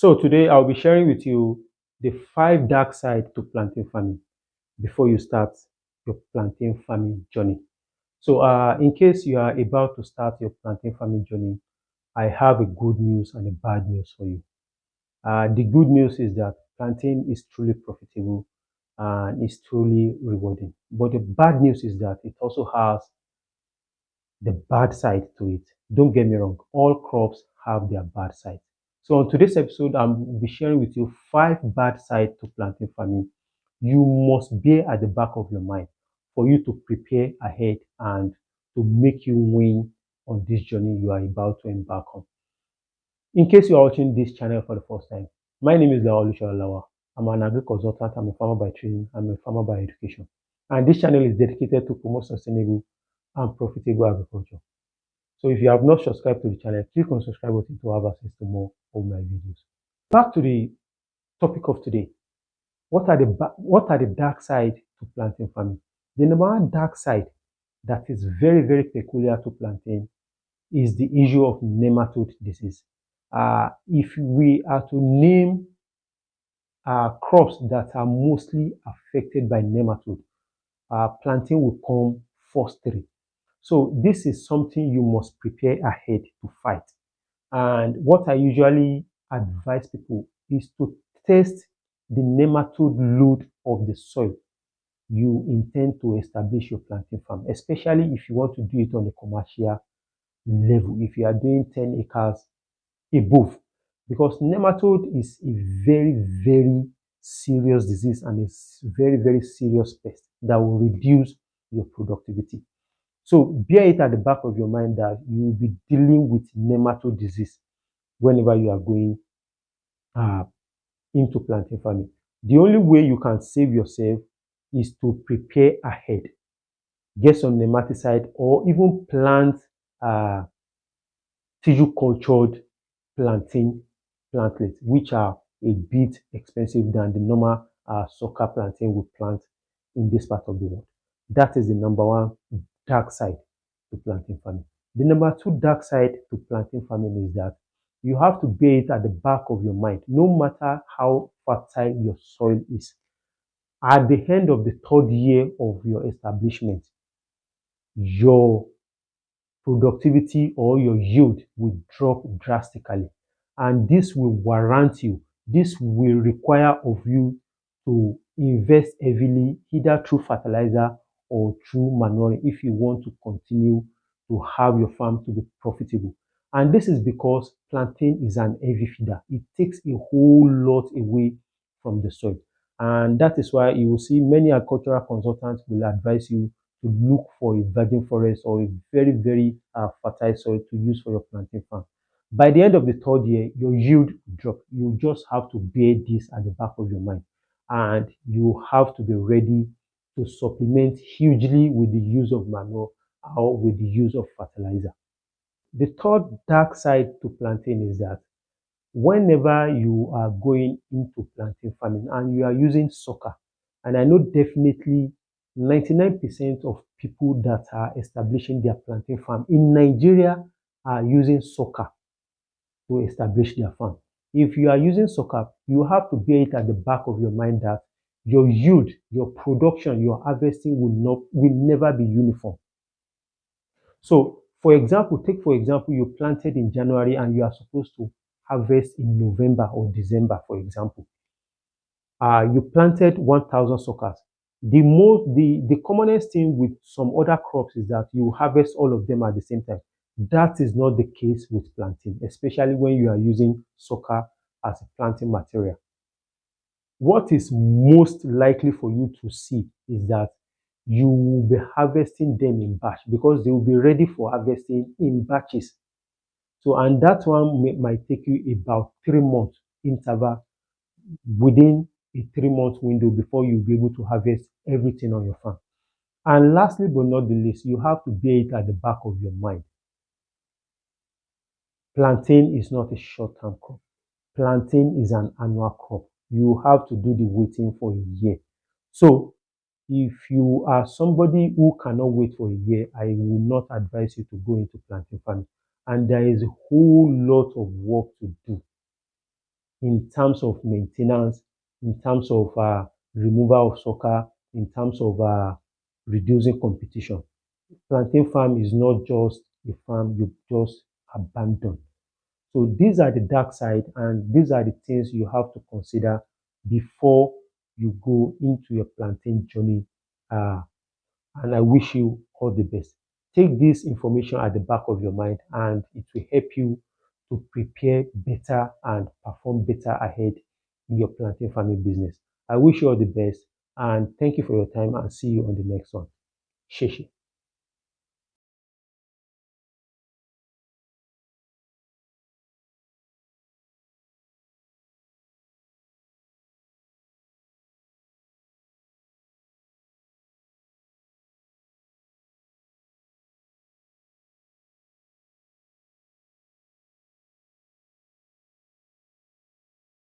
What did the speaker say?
So today I'll be sharing with you the 5 dark side to plantain farming before you start your plantain farming journey. So in case you are about to start your plantain farming journey, I have a good news and a bad news for you. The good news is that plantain is truly profitable and is truly rewarding. But the bad news is that it also has the bad side to it. Don't get me wrong, all crops have their bad side. So on today's episode, I'll be sharing with you 5 bad sides to plantain farming. You must bear at the back of your mind for you to prepare ahead and to make you win on this journey you are about to embark on. In case you are watching this channel for the first time, my name is Lawal Lawa. I'm an agri consultant, I'm a farmer by training, I'm a farmer by education. And this channel is dedicated to promote sustainable and profitable agriculture. So if you have not subscribed to the channel, click on subscribe button to have access to more of my videos. Back to the topic of today. What are the dark side to plantain farming? The number one dark side that is very, very peculiar to plantain is the issue of nematode disease. If we are to name crops that are mostly affected by nematode, plantain will come first three. So this is something you must prepare ahead to fight. And what I usually advise people is to test the nematode load of the soil you intend to establish your plantain farm, especially if you want to do it on a commercial level, if you are doing 10 acres above, because nematode is a very, very serious disease and it's very, very serious pest that will reduce your productivity. So bear it at the back of your mind that you will be dealing with nematode disease whenever you are going uh, into plantain farming. The only way you can save yourself is to prepare ahead. Get some nematicide or even plant uh, tissue cultured plantain plantlets, which are a bit expensive than the normal sucker plantain we plant in this part of the world. That is the number one dark side to plantain farming. The number two dark side to plantain farming is that you have to bear it at the back of your mind, no matter how fertile your soil is. At the end of the third year of your establishment, your productivity or your yield will drop drastically. And this will warrant you, this will require of you to invest heavily either through fertilizer or through manuring if you want to continue to have your farm to be profitable. And this is because plantain is an heavy feeder. It takes a whole lot away from the soil. And that is why you will see many agricultural consultants will advise you to look for a virgin forest or a very, very fertile soil to use for your plantain farm. By the end of the third year, your yield will drop. You just have to bear this at the back of your mind. And you have to be ready to supplement hugely with the use of manure or with the use of fertilizer. The third dark side to plantain is that whenever you are going into plantain farming and you are using sucker, and I know definitely 99% of people that are establishing their plantain farm in Nigeria are using sucker to establish their farm. If you are using sucker, you have to bear it at the back of your mind that your yield, your production, your harvesting will never be uniform. So, take for example, you planted in January and you are supposed to harvest in November or December, for example. You planted 1,000 suckers. The commonest thing with some other crops is that you harvest all of them at the same time. That is not the case with plantain, especially when you are using sucker as a planting material. What is most likely for you to see is that you will be harvesting them in batch because they will be ready for harvesting in batches. So, and that one might take you about 3 months interval within a 3 month window before you'll be able to harvest everything on your farm. And lastly, but not the least, you have to bear it at the back of your mind. Plantain is not a short-term crop. Plantain is an annual crop. You have to do the waiting for a year. So if you are somebody who cannot wait for a year, I will not advise you to go into plantain farming. And there is a whole lot of work to do. in terms of maintenance, in terms of removal of sucker, in terms of reducing competition. Plantain farm is not just a farm you just abandon. So these are the dark side, and these are the things you have to consider before you go into your plantain journey. Uh, and I wish you all the best. Take this information at the back of your mind, and it will help you to prepare better and perform better ahead in your plantain farming business. I wish you all the best, and thank you for your time, and see you on the next one. Sheshe.